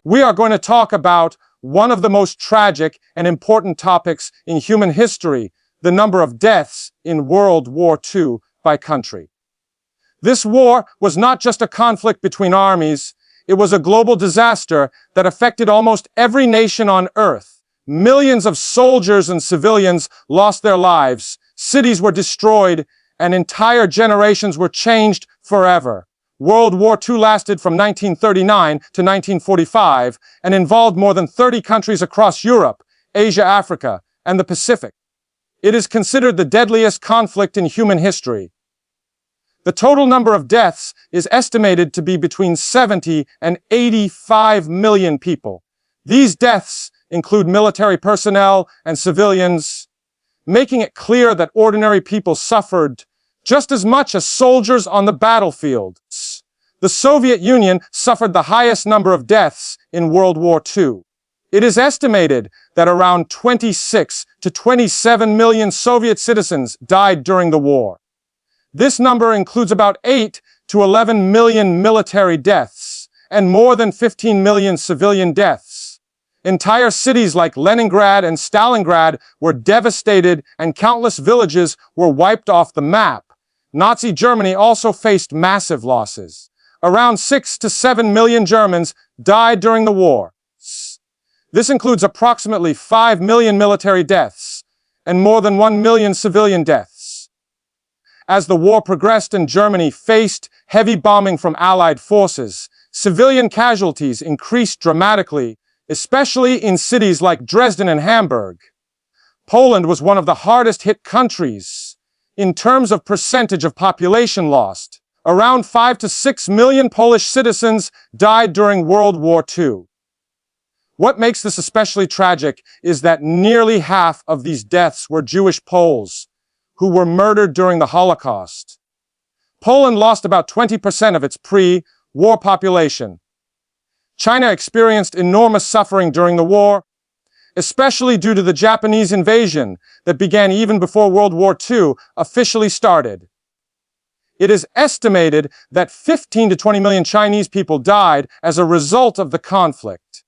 we are going to talk about one of the most tragic and important topics in human history, the number of deaths in World War II by country. This war was not just a conflict between armies, it was a global disaster that affected almost every nation on Earth. Millions of soldiers and civilians lost their lives, cities were destroyed, and entire generations were changed forever. World War II lasted from 1939 to 1945 and involved more than 30 countries across Europe, Asia, Africa, and the Pacific. It is considered the deadliest conflict in human history. The total number of deaths is estimated to be between 70 and 85 million people. These deaths include military personnel and civilians, making it clear that ordinary people suffered just as much as soldiers on the battlefield. The Soviet Union suffered the highest number of deaths in World War II. It is estimated that around 26 to 27 million Soviet citizens died during the war. This number includes about 8 to 11 million military deaths and more than 15 million civilian deaths. Entire cities like Leningrad and Stalingrad were devastated and countless villages were wiped off the map. Nazi Germany also faced massive losses. Around 6 to 7 million Germans died during the war. This includes approximately 5 million military deaths and more than 1 million civilian deaths. As the war progressed and Germany faced heavy bombing from Allied forces, civilian casualties increased dramatically, especially in cities like Dresden and Hamburg. Poland was one of the hardest hit countries in terms of percentage of population lost. Around 5 to 6 million Polish citizens died during World War II. What makes this especially tragic is that nearly half of these deaths were Jewish Poles, who were murdered during the Holocaust. Poland lost about 20% of its pre-war population. China experienced enormous suffering during the war, especially due to the Japanese invasion that began even before World War II officially started. It is estimated that 15 to 20 million Chinese people died as a result of the conflict.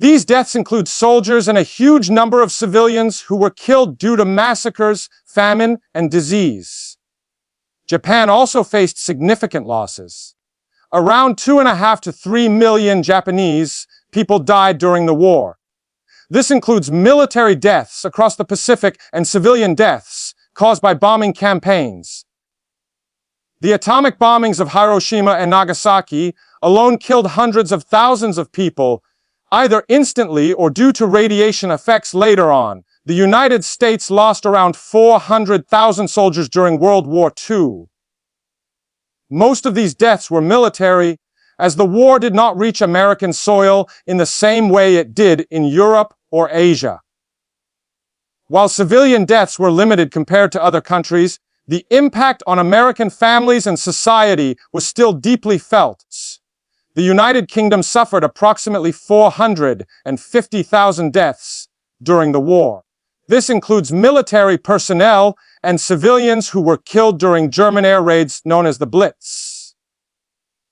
These deaths include soldiers and a huge number of civilians who were killed due to massacres, famine, and disease. Japan also faced significant losses. Around 2.5 to 3 million Japanese people died during the war. This includes military deaths across the Pacific and civilian deaths caused by bombing campaigns. The atomic bombings of Hiroshima and Nagasaki alone killed hundreds of thousands of people, either instantly or due to radiation effects later on. The United States lost around 400,000 soldiers during World War II. Most of these deaths were military, as the war did not reach American soil in the same way it did in Europe or Asia. While civilian deaths were limited compared to other countries, the impact on American families and society was still deeply felt. The United Kingdom suffered approximately 450,000 deaths during the war. This includes military personnel and civilians who were killed during German air raids known as the Blitz.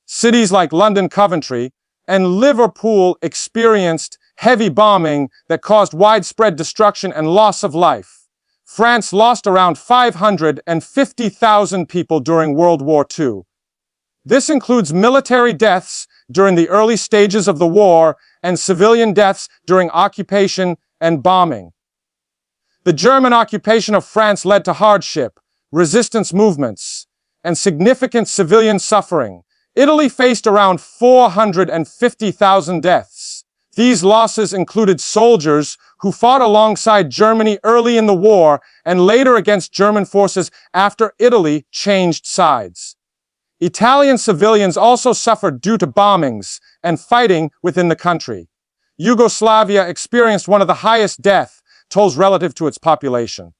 Cities like London, Coventry, and Liverpool experienced heavy bombing that caused widespread destruction and loss of life. France lost around 550,000 people during World War II. This includes military deaths during the early stages of the war and civilian deaths during occupation and bombing. The German occupation of France led to hardship, resistance movements, and significant civilian suffering. Italy faced around 450,000 deaths. These losses included soldiers who fought alongside Germany early in the war and later against German forces after Italy changed sides. Italian civilians also suffered due to bombings and fighting within the country. Yugoslavia experienced one of the highest death tolls relative to its population.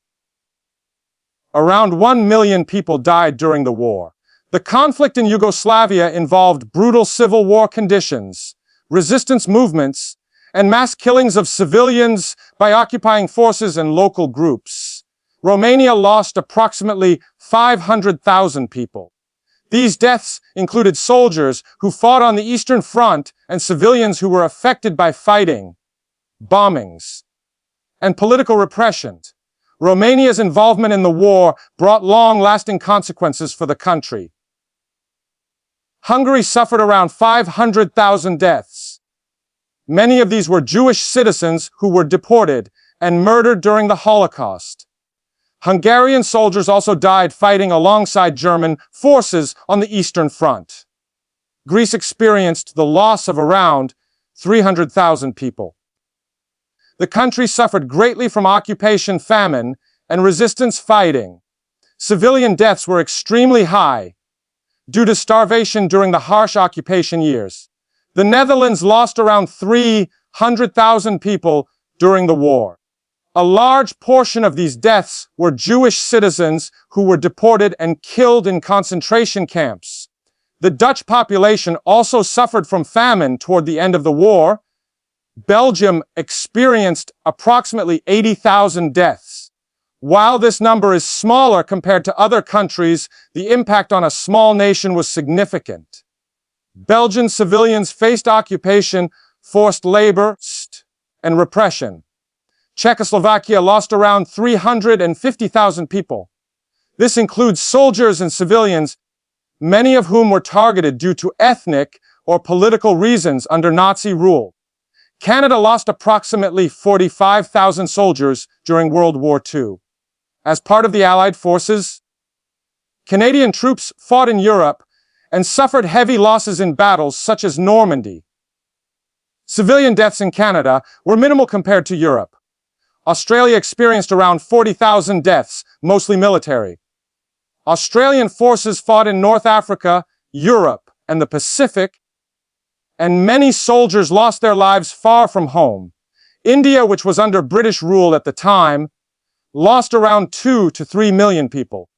Around 1 million people died during the war. The conflict in Yugoslavia involved brutal civil war conditions, resistance movements, and mass killings of civilians by occupying forces and local groups. Romania lost approximately 500,000 people. These deaths included soldiers who fought on the Eastern Front and civilians who were affected by fighting, bombings, and political repression. Romania's involvement in the war brought long-lasting consequences for the country. Hungary suffered around 500,000 deaths. Many of these were Jewish citizens who were deported and murdered during the Holocaust. Hungarian soldiers also died fighting alongside German forces on the Eastern Front. Greece experienced the loss of around 300,000 people. The country suffered greatly from occupation, famine, and resistance fighting. Civilian deaths were extremely high due to starvation during the harsh occupation years. The Netherlands lost around 300,000 people during the war. A large portion of these deaths were Jewish citizens who were deported and killed in concentration camps. The Dutch population also suffered from famine toward the end of the war. Belgium experienced approximately 80,000 deaths. While this number is smaller compared to other countries, the impact on a small nation was significant. Belgian civilians faced occupation, forced labor, and repression. Czechoslovakia lost around 350,000 people. This includes soldiers and civilians, many of whom were targeted due to ethnic or political reasons under Nazi rule. Canada lost approximately 45,000 soldiers during World War II. As part of the Allied forces, Canadian troops fought in Europe and suffered heavy losses in battles such as Normandy. Civilian deaths in Canada were minimal compared to Europe. Australia experienced around 40,000 deaths, mostly military. Australian forces fought in North Africa, Europe, and the Pacific, and many soldiers lost their lives far from home. India, which was under British rule at the time, lost around 2 to 3 million people.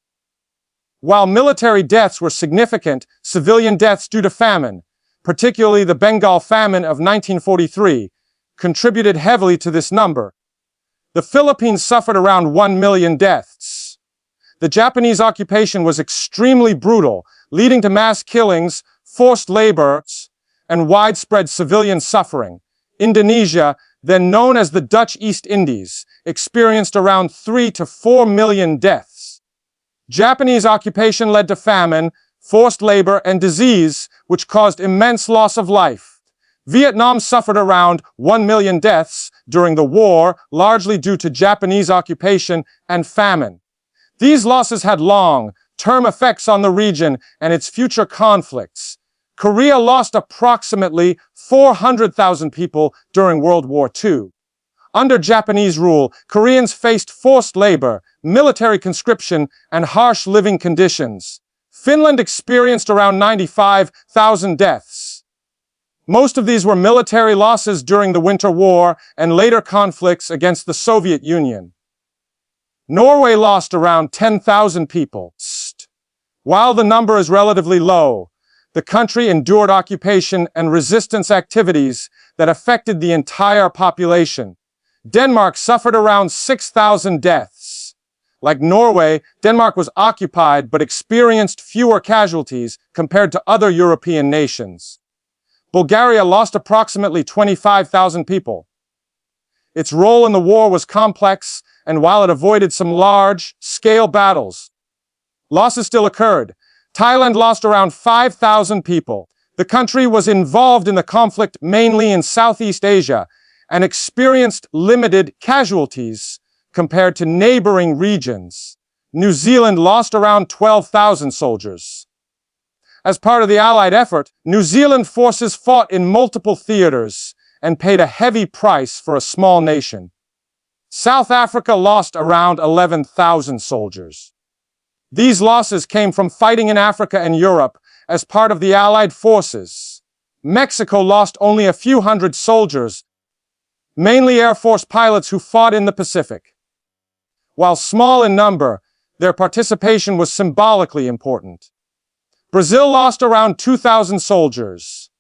While military deaths were significant, civilian deaths due to famine, particularly the Bengal famine of 1943, contributed heavily to this number. The Philippines suffered around 1 million deaths. The Japanese occupation was extremely brutal, leading to mass killings, forced labor, and widespread civilian suffering. Indonesia, then known as the Dutch East Indies, experienced around 3 to 4 million deaths. Japanese occupation led to famine, forced labor, and disease, which caused immense loss of life. Vietnam suffered around 1 million deaths during the war, largely due to Japanese occupation and famine. These losses had long-term effects on the region and its future conflicts. Korea lost approximately 400,000 people during World War II. Under Japanese rule, Koreans faced forced labor, military conscription, and harsh living conditions. Finland experienced around 95,000 deaths. Most of these were military losses during the Winter War and later conflicts against the Soviet Union. Norway lost around 10,000 people. While the number is relatively low, the country endured occupation and resistance activities that affected the entire population. Denmark suffered around 6,000 deaths. Like Norway, Denmark was occupied but experienced fewer casualties compared to other European nations. Bulgaria lost approximately 25,000 people. Its role in the war was complex, and while it avoided some large-scale battles, losses still occurred. Thailand lost around 5,000 people. The country was involved in the conflict mainly in Southeast Asia and experienced limited casualties compared to neighboring regions. New Zealand lost around 12,000 soldiers. As part of the Allied effort, New Zealand forces fought in multiple theaters and paid a heavy price for a small nation. South Africa lost around 11,000 soldiers. These losses came from fighting in Africa and Europe as part of the Allied forces. Mexico lost only a few hundred soldiers, mainly Air Force pilots who fought in the Pacific. While small in number, their participation was symbolically important. Brazil lost around 2,000 soldiers.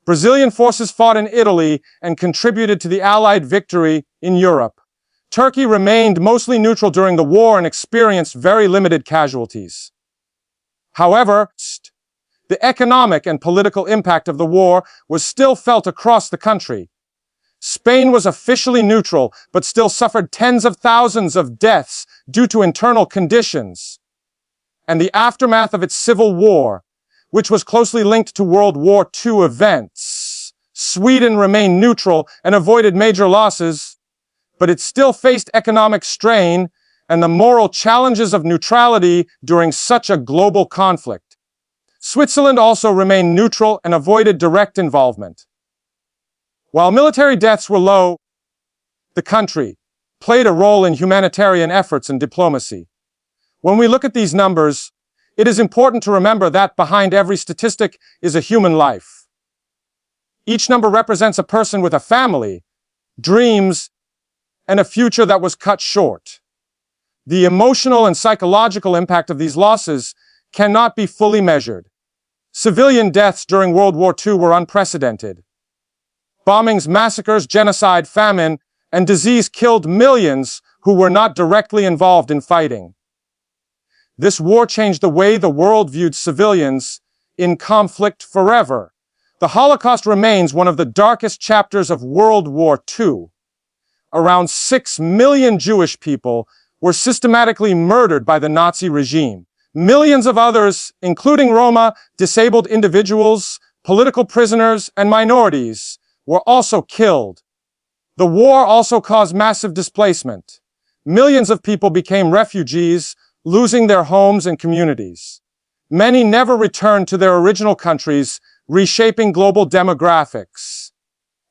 Brazilian forces fought in Italy and contributed to the Allied victory in Europe. Turkey remained mostly neutral during the war and experienced very limited casualties. However, The economic and political impact of the war was still felt across the country. Spain was officially neutral, but still suffered tens of thousands of deaths due to internal conditions. And the aftermath of its civil war, which was closely linked to World War II events. Sweden remained neutral and avoided major losses, but it still faced economic strain and the moral challenges of neutrality during such a global conflict. Switzerland also remained neutral and avoided direct involvement. While military deaths were low, the country played a role in humanitarian efforts and diplomacy. When we look at these numbers, it is important to remember that behind every statistic is a human life. Each number represents a person with a family, dreams, and a future that was cut short. The emotional and psychological impact of these losses cannot be fully measured. Civilian deaths during World War II were unprecedented. Bombings, massacres, genocide, famine, and disease killed millions who were not directly involved in fighting. This war changed the way the world viewed civilians in conflict forever. The Holocaust remains one of the darkest chapters of World War II. Around 6 million Jewish people were systematically murdered by the Nazi regime. Millions of others, including Roma, disabled individuals, political prisoners, and minorities, were also killed. The war also caused massive displacement. Millions of people became refugees, losing their homes and communities. Many never returned to their original countries, reshaping global demographics.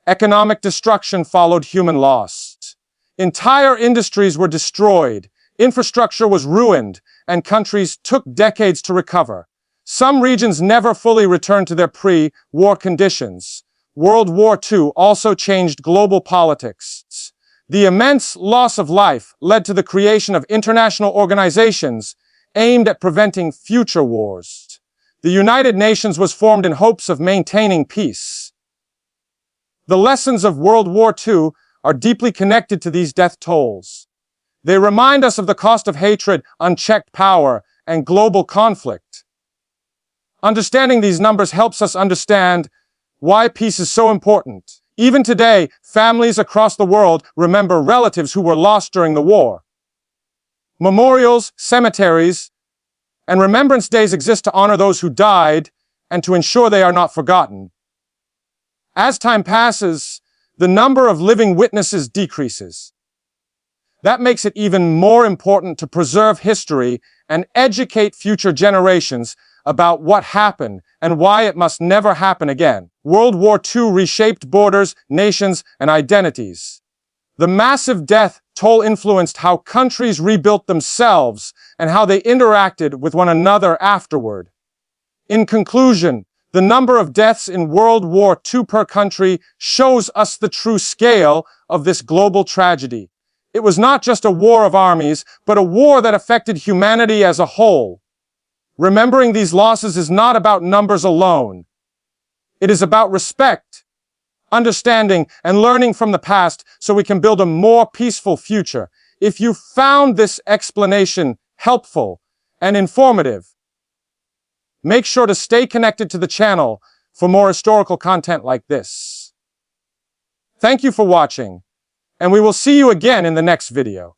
Economic destruction followed human loss. Entire industries were destroyed, infrastructure was ruined, and countries took decades to recover. Some regions never fully returned to their pre-war conditions. World War II also changed global politics. The immense loss of life led to the creation of international organizations aimed at preventing future wars. The United Nations was formed in hopes of maintaining peace. The lessons of World War II are deeply connected to these death tolls. They remind us of the cost of hatred, unchecked power, and global conflict. Understanding these numbers helps us understand why peace is so important. Even today, families across the world remember relatives who were lost during the war. Memorials, cemeteries, and remembrance days exist to honor those who died and to ensure they are not forgotten. As time passes, the number of living witnesses decreases. That makes it even more important to preserve history and educate future generations about what happened and why it must never happen again. World War II reshaped borders, nations, and identities. The massive death toll influenced how countries rebuilt themselves and how they interacted with one another afterward. In conclusion, the number of deaths in World War II per country shows us the true scale of this global tragedy. It was not just a war of armies, but a war that affected humanity as a whole. Remembering these losses is not about numbers alone. It is about respect, understanding, and learning from the past so we can build a more peaceful future. If you found this explanation helpful and informative, make sure to stay connected to the channel for more historical content like this. Thank you for watching, and we will see you again in the next video.